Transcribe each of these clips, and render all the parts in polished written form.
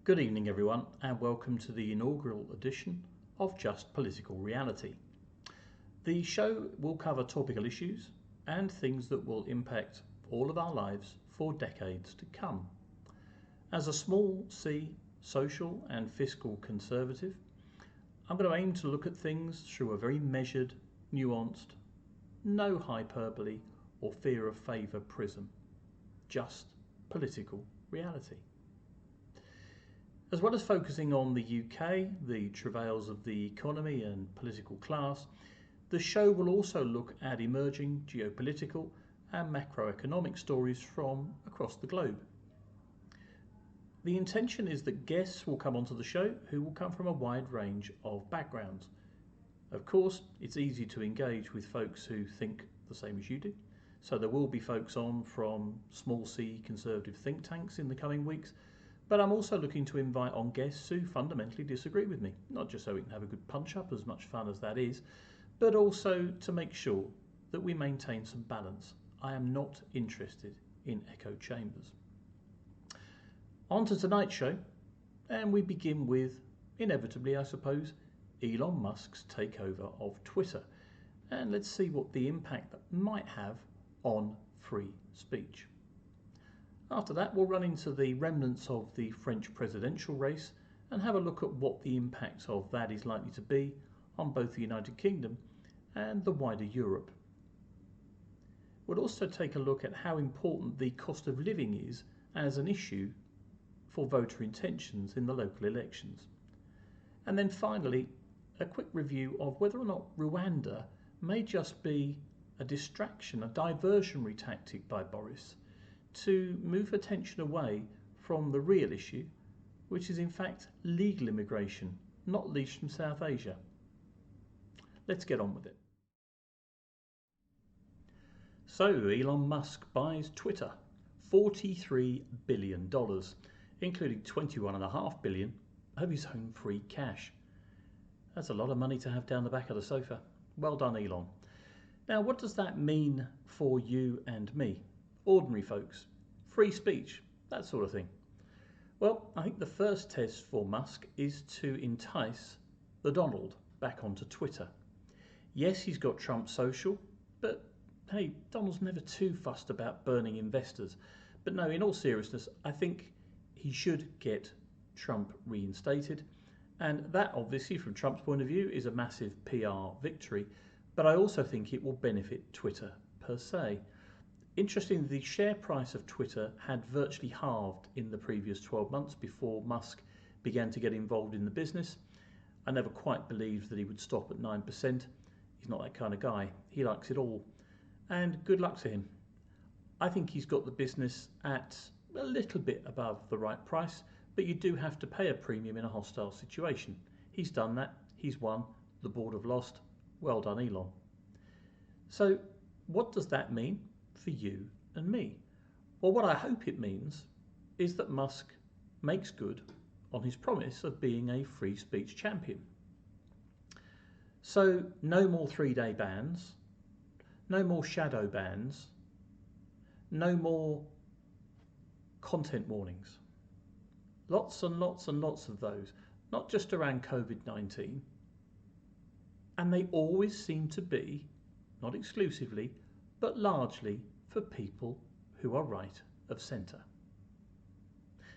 Good evening everyone, and welcome to the inaugural edition of Just Political Reality. The show will cover topical issues and things that will impact all of our lives for decades to come. As a small c social and fiscal conservative, I'm going to aim to look at things through a very measured, nuanced, no hyperbole or fear of favour prism. Just political reality. As well as focusing on the UK, the travails of the economy and political class, the show will also look at emerging geopolitical and macroeconomic stories from across the globe. The intention is that guests will come onto the show who will come from a wide range of backgrounds. Of course, it's easy to engage with folks who think the same as you do, so there will be folks on from small c conservative think tanks in the coming weeks. But I'm also looking to invite on guests who fundamentally disagree with me, not just so we can have a good punch-up, as much fun as that is, but also to make sure that we maintain some balance. I am not interested in echo chambers. On to tonight's show, and we begin with, inevitably I suppose, Elon Musk's takeover of Twitter. And let's see what the impact that might have on free speech. After that, we'll run into the remnants of the French presidential race and have a look at what the impact of that is likely to be on both the United Kingdom and the wider Europe. We'll also take a look at how important the cost of living is as an issue for voter intentions in the local elections. And then finally, a quick review of whether or not Rwanda may just be a distraction, a diversionary tactic by Boris to move attention away from the real issue, which is in fact legal immigration, not least from South Asia. Let's get on with it. So Elon Musk buys Twitter, $43 billion, including $21.5 billion of his own free cash. That's a lot of money to have down the back of the sofa. Well done, Elon. Now, what does that mean for you and me? Ordinary folks, free speech, that sort of thing. Well, I think the first test for Musk is to entice the Donald back onto Twitter. Yes, he's got Trump Social, but hey, Donald's never too fussed about burning investors. But no, in all seriousness, I think he should get Trump reinstated. And that obviously, from Trump's point of view, is a massive PR victory. But I also think it will benefit Twitter per se. Interestingly, the share price of Twitter had virtually halved in the previous 12 months before Musk began to get involved in the business. I never quite believed that he would stop at 9%. He's not that kind of guy. He likes it all. And good luck to him. I think he's got the business at a little bit above the right price, but you do have to pay a premium in a hostile situation. He's done that. He's won. The board have lost. Well done, Elon. So what does that mean for you and me? Well, what I hope it means is that Musk makes good on his promise of being a free speech champion. So no more 3-day bans, no more shadow bans, no more content warnings. Lots and lots and lots of those, not just around COVID-19. And they always seem to be, not exclusively, but largely for people who are right of centre.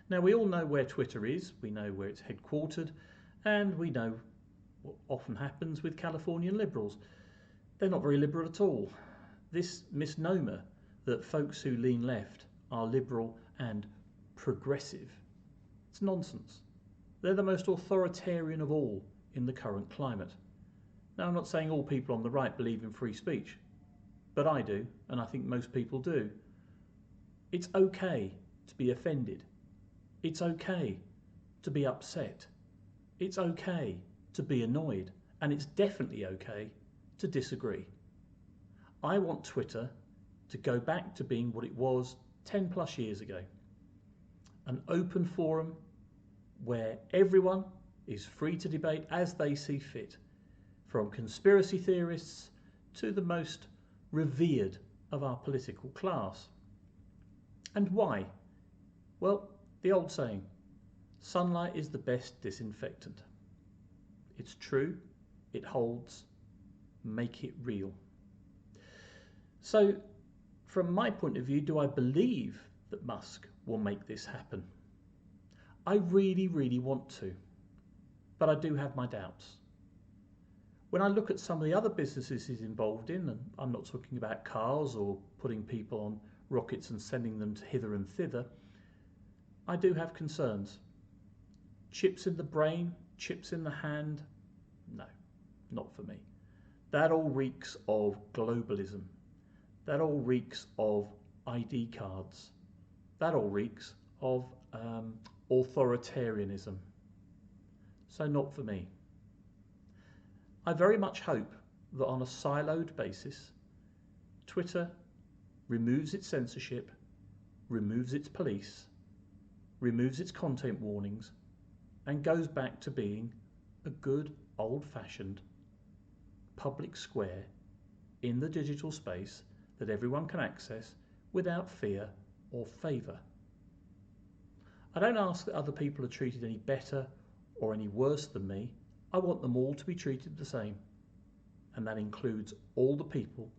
Now, we all know where Twitter is, we know where it's headquartered, and we know what often happens with Californian liberals. They're not very liberal at all. This misnomer that folks who lean left are liberal and progressive, it's nonsense. They're the most authoritarian of all in the current climate. Now, I'm not saying all people on the right believe in free speech, but I do, and I think most people do. It's okay to be offended. It's okay to be upset. It's okay to be annoyed, and it's definitely okay to disagree. I want Twitter to go back to being what it was 10 plus years ago. An open forum where everyone is free to debate as they see fit, from conspiracy theorists to the most revered of our political class. And why? Well, the old saying, Sunlight is the best disinfectant. It's true, it holds, make it real. So, from my point of view, do I believe that Musk will make this happen? I really, really want to, but I do have my doubts. When I look at some of the other businesses he's involved in, and I'm not talking about cars or putting people on rockets and sending them hither and thither, I do have concerns. Chips in the brain, chips in the hand, no, not for me. That all reeks of globalism. That all reeks of ID cards. That all reeks of authoritarianism. So not for me. I very much hope that on a siloed basis, Twitter removes its censorship, removes its police, removes its content warnings, and goes back to being a good old-fashioned public square in the digital space that everyone can access without fear or favour. I don't ask that other people are treated any better or any worse than me. I want them all to be treated the same, and that includes all the people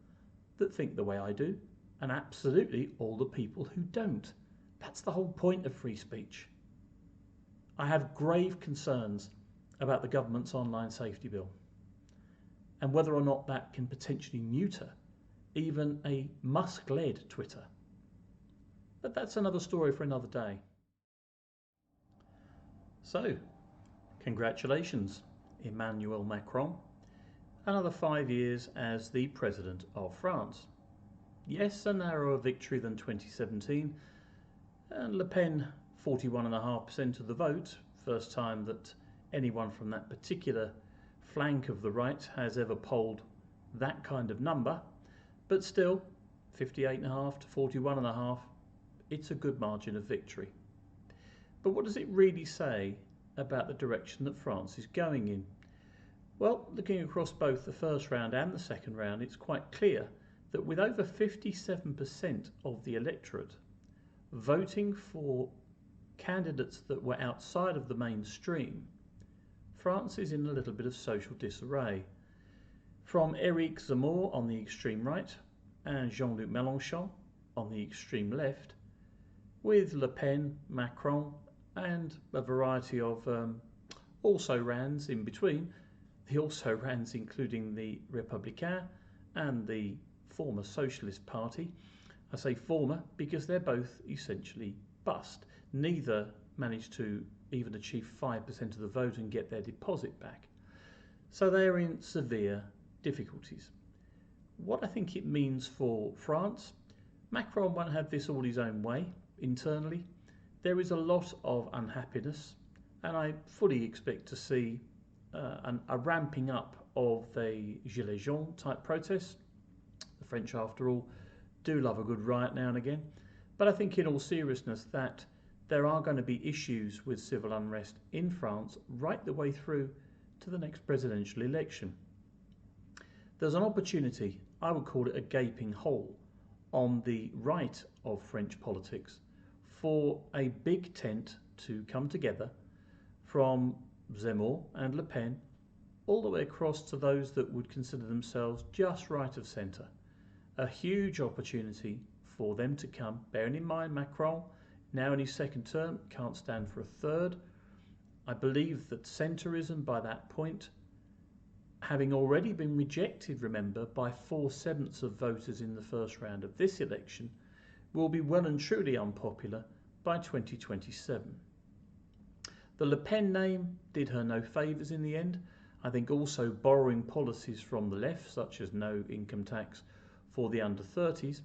that think the way I do, and absolutely all the people who don't. That's the whole point of free speech. I have grave concerns about the government's online safety bill, and whether or not that can potentially neuter even a Musk-led Twitter. But that's another story for another day. So, congratulations, Emmanuel Macron. Another 5 years as the President of France. Yes, a narrower victory than 2017, and Le Pen 41.5% of the vote, first time that anyone from that particular flank of the right has ever polled that kind of number, but still 58.5 to 41.5, it's a good margin of victory. But what does it really say about the direction that France is going in? Well, looking across both the first round and the second round, it's quite clear that with over 57% of the electorate voting for candidates that were outside of the mainstream, France is in a little bit of social disarray. From Éric Zemmour on the extreme right and Jean-Luc Mélenchon on the extreme left, with Le Pen, Macron and a variety of also-rans in between, the also-rans including the Républicains and the former Socialist Party. I say former because they're both essentially bust. Neither managed to even achieve 5% of the vote and get their deposit back. So they're in severe difficulties. What I think it means for France, Macron won't have this all his own way internally. There is a lot of unhappiness, and I fully expect to see a ramping up of the Gilets jaunes type protests. The French, after all, do love a good riot now and again. But I think in all seriousness that there are going to be issues with civil unrest in France right the way through to the next presidential election. There's an opportunity, I would call it a gaping hole, on the right of French politics for a big tent to come together from Zemmour and Le Pen all the way across to those that would consider themselves just right of centre. A huge opportunity for them to come, bearing in mind Macron, now in his second term, can't stand for a third. I believe that centrism by that point, having already been rejected, remember, by 4/7 of voters in the first round of this election, will be well and truly unpopular by 2027. The Le Pen name did her no favours in the end. I think also borrowing policies from the left, such as no income tax for the under 30s,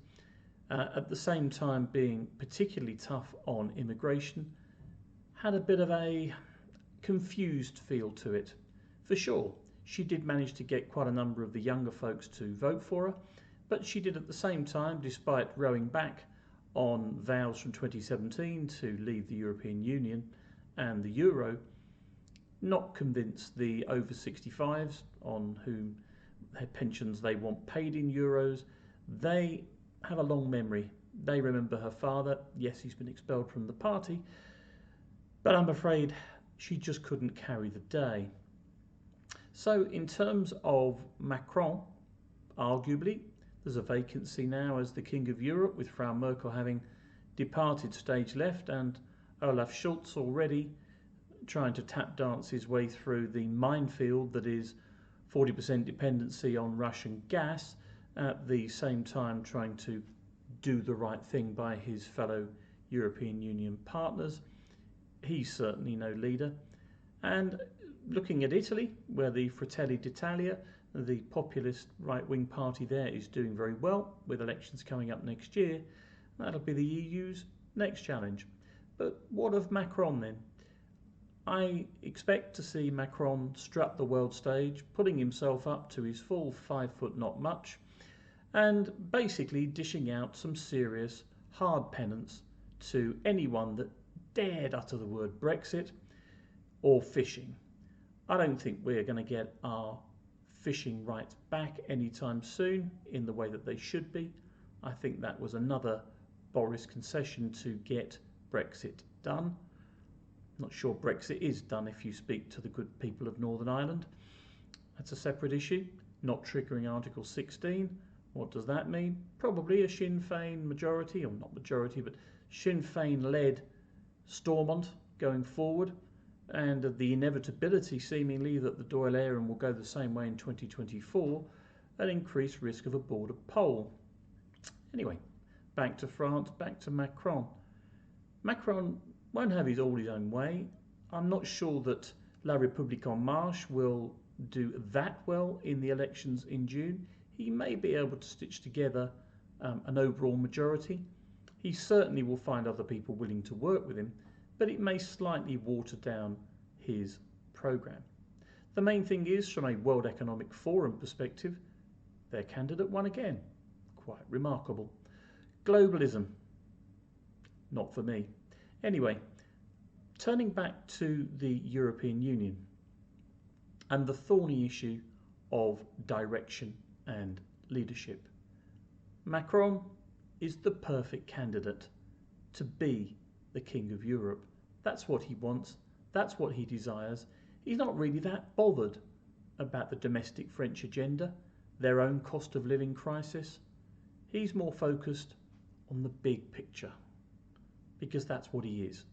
at the same time being particularly tough on immigration, had a bit of a confused feel to it. For sure, she did manage to get quite a number of the younger folks to vote for her, but she did at the same time, despite rowing back on vows from 2017 to leave the European Union and the Euro, not convince the over 65s on whom their pensions they want paid in euros. They have a long memory. They remember her father. Yes, he's been expelled from the party, But I'm afraid she just couldn't carry the day. So in terms of Macron, arguably, there's a vacancy now as the King of Europe, with Frau Merkel having departed stage left and Olaf Scholz already trying to tap dance his way through the minefield that is 40% dependency on Russian gas, at the same time trying to do the right thing by his fellow European Union partners. He's certainly no leader. And looking at Italy, where the Fratelli d'Italia, the populist right-wing party there, is doing very well, with elections coming up next year, that'll be the EU's next challenge. But what of Macron then? I expect to see Macron strut the world stage, putting himself up to his full 5 foot not much, and basically dishing out some serious hard penance to anyone that dared utter the word Brexit or fishing. I don't think we're going to get our fishing rights back anytime soon in the way that they should be. I think that was another Boris concession to get Brexit done. Not sure Brexit is done if you speak to the good people of Northern Ireland. That's a separate issue. Not triggering Article 16. What does that mean? Probably a Sinn Féin majority, or not majority, but Sinn Féin-led Stormont going forward, and the inevitability seemingly that the Dáil Éireann will go the same way in 2024, an increased risk of a border poll. Anyway, back to France, back to Macron. Macron won't have all his own way. I'm not sure that La République En Marche will do that well in the elections in June. He may be able to stitch together an overall majority. He certainly will find other people willing to work with him, but it may slightly water down his programme. The main thing is, from a World Economic Forum perspective, their candidate won again. Quite remarkable. Globalism. Not for me. Anyway, turning back to the European Union and the thorny issue of direction and leadership. Macron is the perfect candidate to be the King of Europe. That's what he wants. That's what he desires. He's not really that bothered about the domestic French agenda, their own cost of living crisis. He's more focused on the big picture, because that's what he is,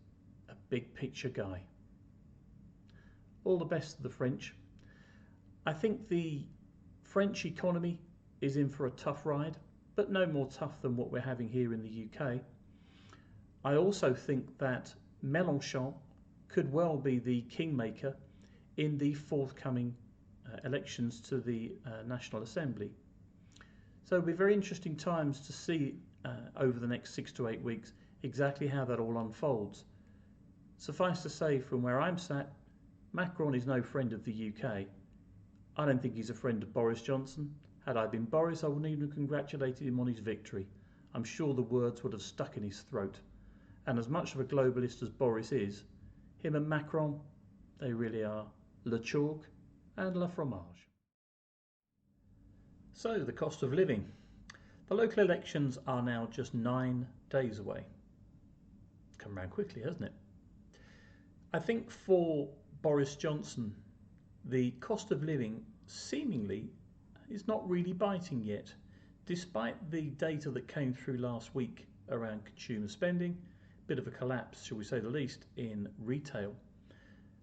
a big picture guy. All the best to the French. I think the French economy is in for a tough ride, but no more tough than what we're having here in the UK. I also think that Mélenchon could well be the kingmaker in the forthcoming elections to the National Assembly. So it'll be very interesting times to see over the next 6 to 8 weeks exactly how that all unfolds. Suffice to say, from where I'm sat, Macron is no friend of the UK. I don't think he's a friend of Boris Johnson. Had I been Boris, I wouldn't even have congratulated him on his victory. I'm sure the words would have stuck in his throat. And as much of a globalist as Boris is, him and Macron, they really are le chalk and la fromage. So, the cost of living. The local elections are now just 9 days away. Come round quickly, hasn't it? I think for Boris Johnson, the cost of living seemingly is not really biting yet, despite the data that came through last week around consumer spending, bit of a collapse, shall we say the least, in retail,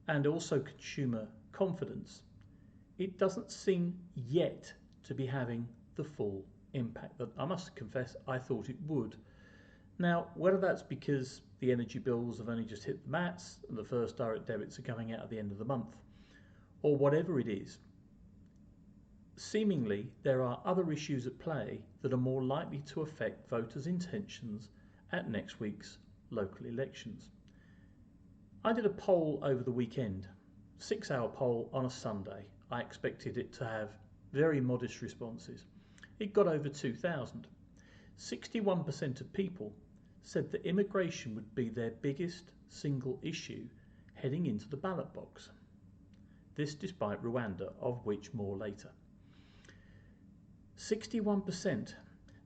and also consumer confidence. It doesn't seem yet to be having the full impact that I must confess I thought it would. Now, whether that's because the energy bills have only just hit the mats and the first direct debits are coming out at the end of the month, or whatever it is, seemingly there are other issues at play that are more likely to affect voters' intentions at next week's local elections. I did a poll over the weekend, 6-hour poll on a Sunday. I expected it to have very modest responses. It got over 2,000. 61% of people said that immigration would be their biggest single issue heading into the ballot box. This despite Rwanda, of which more later. 61%.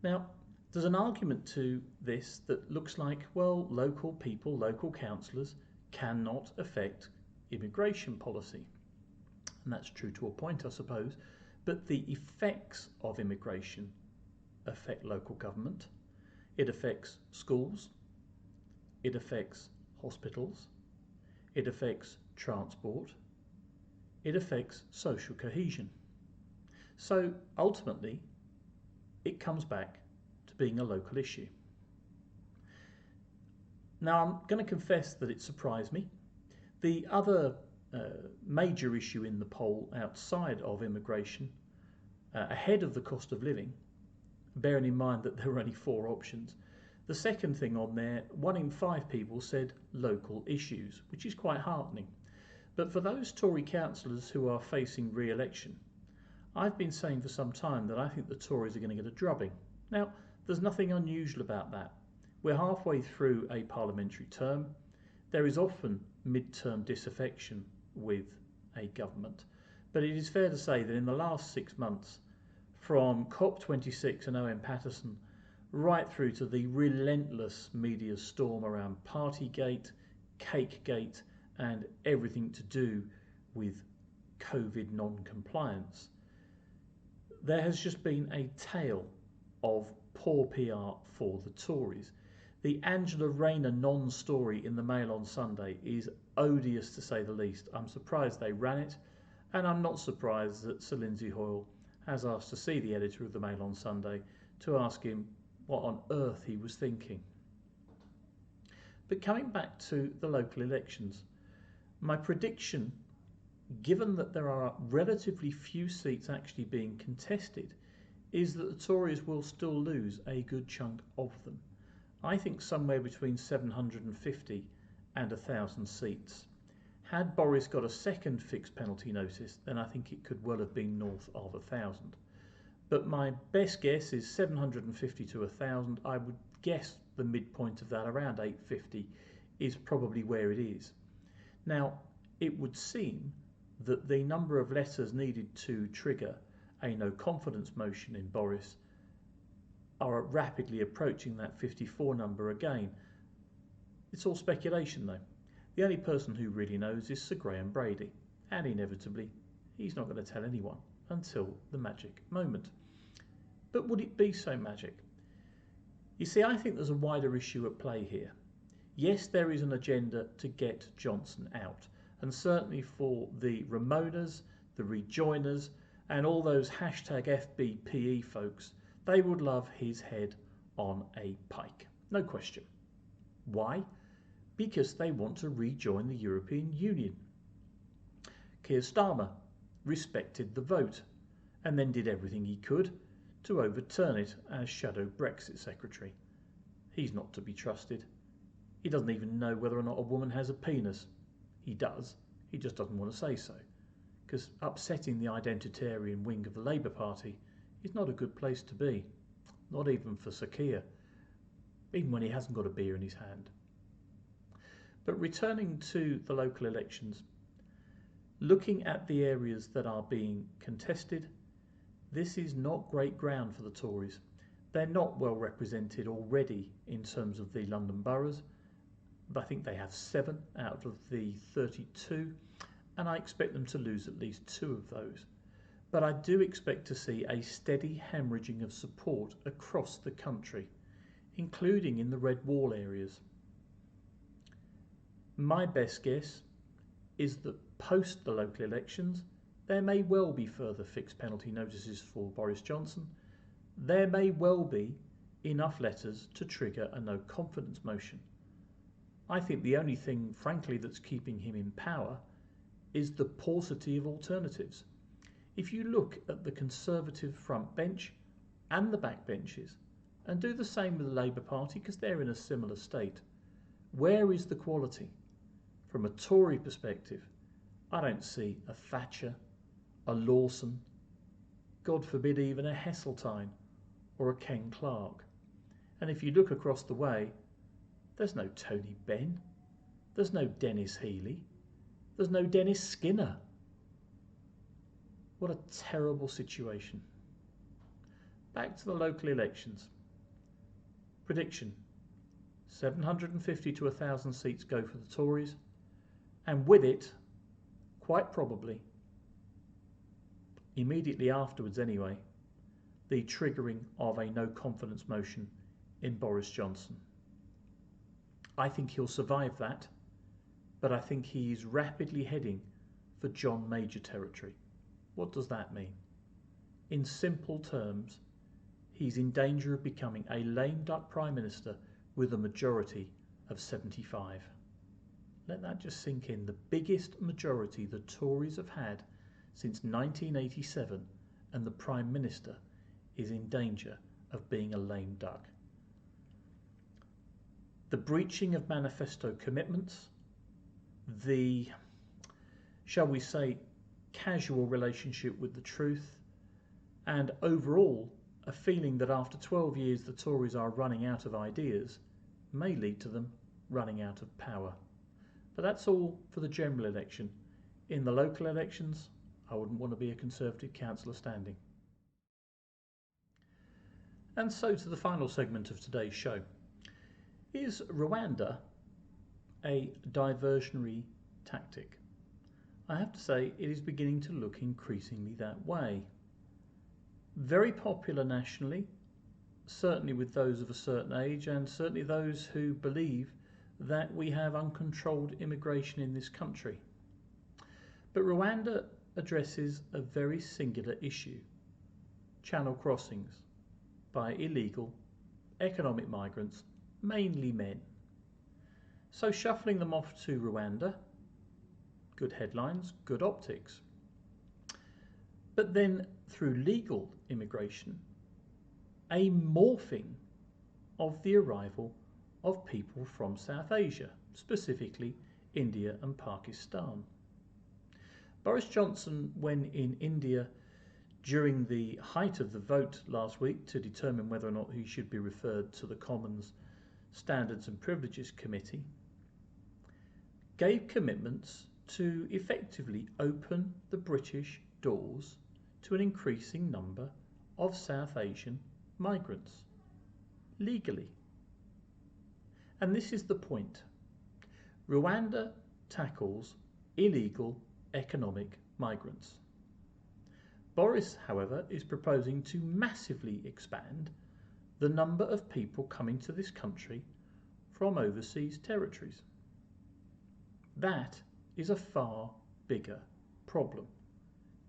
Now, there's an argument to this that looks like, well, local people, local councillors cannot affect immigration policy. And that's true to a point, I suppose, but the effects of immigration affect local government. It affects schools, it affects hospitals, it affects transport, it affects social cohesion. So ultimately, it comes back to being a local issue. Now, I'm going to confess that it surprised me. The other major issue in the poll outside of immigration, ahead of the cost of living, bearing in mind that there were only 4 options, the second thing on there, 1 in 5 people said local issues, which is quite heartening. But for those Tory councillors who are facing re-election, I've been saying for some time that I think the Tories are going to get a drubbing. Now, there's nothing unusual about that. We're halfway through a parliamentary term. There is often mid-term disaffection with a government, but it is fair to say that in the last 6 months, from COP26 and Owen Paterson right through to the relentless media storm around Partygate, Cakegate and everything to do with COVID non-compliance, there has just been a tale of poor PR for the Tories. The Angela Rayner non-story in the Mail on Sunday is odious to say the least. I'm surprised they ran it, and I'm not surprised that Sir Lindsay Hoyle has asked to see the editor of the Mail on Sunday to ask him what on earth he was thinking. But coming back to the local elections, my prediction, given that there are relatively few seats actually being contested, is that the Tories will still lose a good chunk of them. I think somewhere between 750 and 1,000 seats. Had Boris got a second fixed penalty notice, then I think it could well have been north of 1,000. But my best guess is 750 to 1,000. I would guess the midpoint of that, around 850, is probably where it is. Now, it would seem that the number of letters needed to trigger a no confidence motion in Boris are rapidly approaching that 54 number again. It's all speculation though. The only person who really knows is Sir Graham Brady, and inevitably he's not going to tell anyone until the magic moment. But would it be so magic? You see, I think there's a wider issue at play here. Yes, there is an agenda to get Johnson out, and certainly for the Ramonas, the Rejoiners, and all those hashtag FBPE folks, they would love his head on a pike. No question. Why? Because they want to rejoin the European Union. Keir Starmer respected the vote and then did everything he could to overturn it as shadow Brexit secretary. He's not to be trusted. He doesn't even know whether or not a woman has a penis. He does. He just doesn't want to say so. Because upsetting the identitarian wing of the Labour Party is not a good place to be. Not even for Sir Keir. Even when he hasn't got a beer in his hand. But returning to the local elections, looking at the areas that are being contested, this is not great ground for the Tories. They're not well represented already in terms of the London boroughs. I think they have 7 out of the 32, and I expect them to lose at least 2 of those. But I do expect to see a steady hemorrhaging of support across the country, including in the red wall areas. My best guess is that post the local elections, there may well be further fixed penalty notices for Boris Johnson. There may well be enough letters to trigger a no confidence motion. I think the only thing, frankly, that's keeping him in power is the paucity of alternatives. If you look at the Conservative front bench and the back benches, and do the same with the Labour Party, because they're in a similar state, where is the quality? From a Tory perspective, I don't see a Thatcher, a Lawson, God forbid even a Heseltine or a Ken Clarke. And if you look across the way, there's no Tony Benn, there's no Dennis Healey, there's no Dennis Skinner. What a terrible situation. Back to the local elections. Prediction: 750 to 1,000 seats go for the Tories, and with it, quite probably, immediately afterwards anyway, the triggering of a no confidence motion in Boris Johnson. I think he'll survive that, but I think he is rapidly heading for John Major territory. What does that mean? In simple terms, he's in danger of becoming a lame duck Prime Minister with a majority of 75. Let that just sink in. The biggest majority the Tories have had since 1987, and the Prime Minister is in danger of being a lame duck. The breaching of manifesto commitments, the, shall we say, casual relationship with the truth, and overall a feeling that after 12 years the Tories are running out of ideas may lead to them running out of power. But that's all for the general election. In the local elections, I wouldn't want to be a Conservative councillor standing. And so to the final segment of today's show. Is Rwanda a diversionary tactic? I have to say it is beginning to look increasingly that way. Very popular nationally, certainly with those of a certain age, and certainly those who believe that we have uncontrolled immigration in this country. But Rwanda addresses a very singular issue: channel crossings by illegal economic migrants, mainly men. So shuffling them off to Rwanda, good headlines, good optics. But then through legal immigration, a morphing of the arrival of people from South Asia, specifically India and Pakistan. Boris Johnson, when in India during the height of the vote last week to determine whether or not he should be referred to the Commons Standards and Privileges Committee, gave commitments to effectively open the British doors to an increasing number of South Asian migrants, legally. And this is the point. Rwanda tackles illegal economic migrants. Boris, however, is proposing to massively expand the number of people coming to this country from overseas territories. That is a far bigger problem.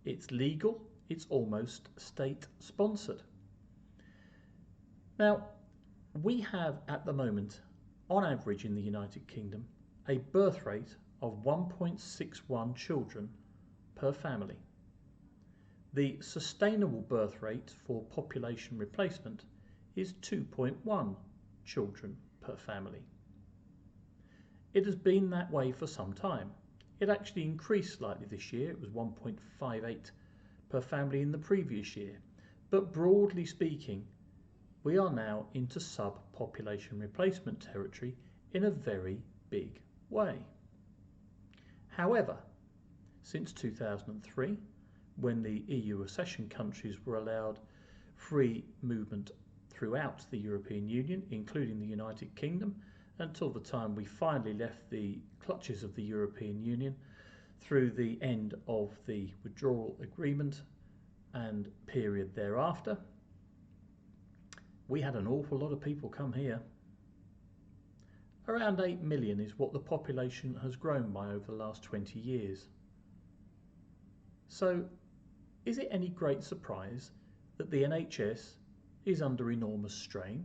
It's legal, it's almost state-sponsored. Now, we have at the moment, on average in the United Kingdom, a birth rate of 1.61 children per family. The sustainable birth rate for population replacement is 2.1 children per family. It has been that way for some time. It actually increased slightly this year. It was 1.58 per family in the previous year. But broadly speaking, we are now into sub-population replacement territory in a very big way. However, since 2003, when the EU accession countries were allowed free movement throughout the European Union, including the United Kingdom, until the time we finally left the clutches of the European Union through the end of the withdrawal agreement and period thereafter, we had an awful lot of people come here. Around 8 million is what the population has grown by over the last 20 years. So, is it any great surprise that the NHS is under enormous strain,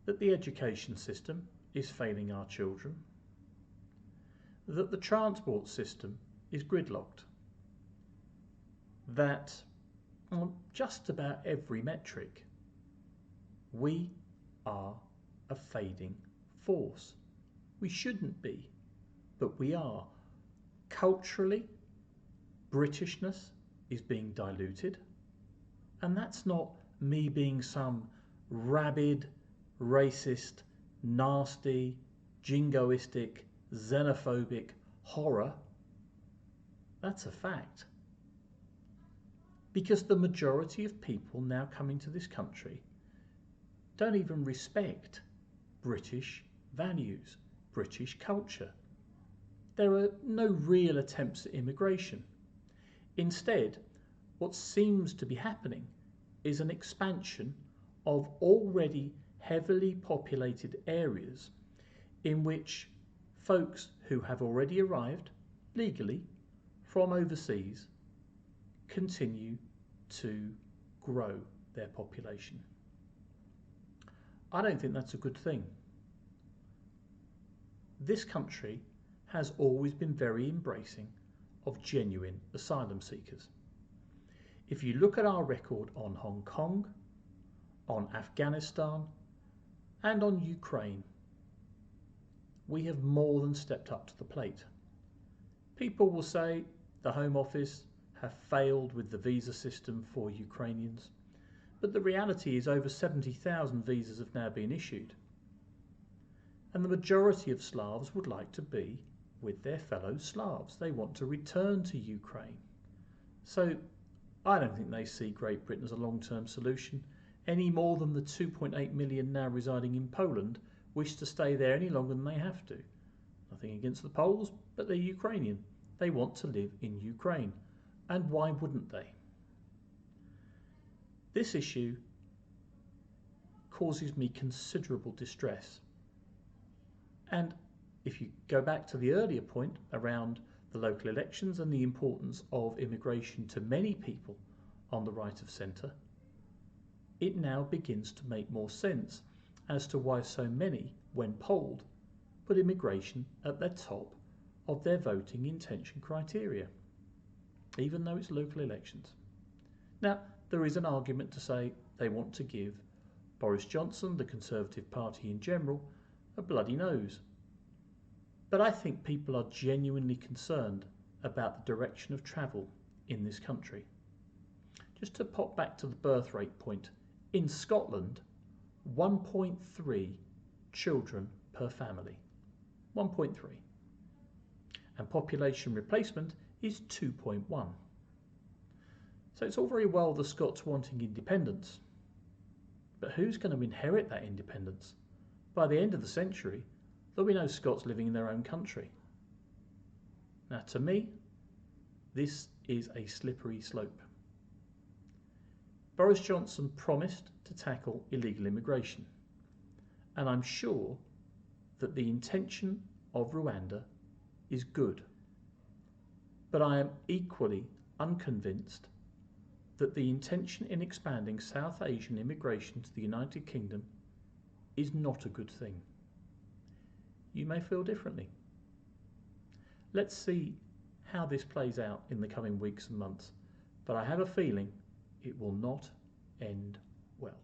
that the education system is failing our children, that the transport system is gridlocked, that on just about every metric we are a fading force? We shouldn't be, but we are. Culturally, Britishness is being diluted, and that's not me being some rabid, racist, nasty, jingoistic, xenophobic horror. That's a fact. Because the majority of people now coming to this country don't even respect British values, British culture. there are no real attempts at immigration. Instead, what seems to be happening is an expansion of already heavily populated areas in which folks who have already arrived legally from overseas continue to grow their population. I don't think that's a good thing. This country has always been very embracing of genuine asylum seekers. If you look at our record on Hong Kong, on Afghanistan, and on Ukraine, we have more than stepped up to the plate. People will say the Home Office have failed with the visa system for Ukrainians, but the reality is over 70,000 visas have now been issued. And the majority of Slavs would like to be with their fellow Slavs. They want to return to Ukraine. So I don't think they see Great Britain as a long-term solution, any more than the 2.8 million now residing in Poland wish to stay there any longer than they have to. Nothing against the Poles, but they're Ukrainian. They want to live in Ukraine. And why wouldn't they? This issue causes me considerable distress. And if you go back to the earlier point around the local elections and the importance of immigration to many people on the right of centre, it now begins to make more sense as to why so many, when polled, put immigration at the top of their voting intention criteria, even though it's local elections. Now, there is an argument to say they want to give Boris Johnson, the Conservative Party in general, a bloody nose. But I think people are genuinely concerned about the direction of travel in this country. Just to pop back to the birth rate point, in Scotland, 1.3 children per family. 1.3. And population replacement is 2.1. So it's all very well the Scots wanting independence, but who's going to inherit that independence? By the end of the century, there'll be no Scots living in their own country. Now, to me, this is a slippery slope. Boris Johnson promised to tackle illegal immigration, and I'm sure that the intention of Rwanda is good. But I am equally unconvinced that the intention in expanding South Asian immigration to the United Kingdom is not a good thing. You may feel differently. Let's see how this plays out in the coming weeks and months, but I have a feeling it will not end well.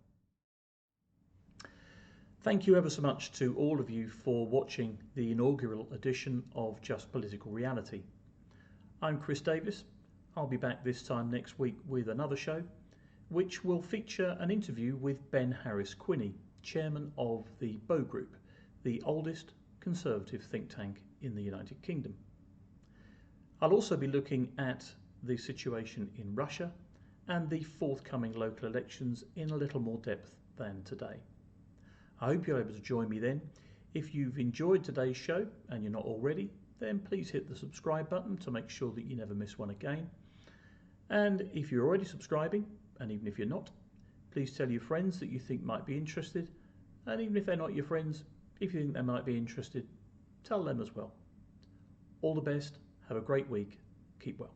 Thank you ever so much to all of you for watching the inaugural edition of Just Political Reality. I'm Chris Davies. I'll be back this time next week with another show, which will feature an interview with Ben Harris-Quinney, chairman of the Bow Group, the oldest conservative think tank in the United Kingdom. I'll also be looking at the situation in Russia and the forthcoming local elections in a little more depth than today. I hope you're able to join me then. If you've enjoyed today's show and you're not already, then please hit the subscribe button to make sure that you never miss one again. And if you're already subscribing, and even if you're not, please tell your friends that you think might be interested. And even if they're not your friends, if you think they might be interested, tell them as well. All the best, have a great week, keep well.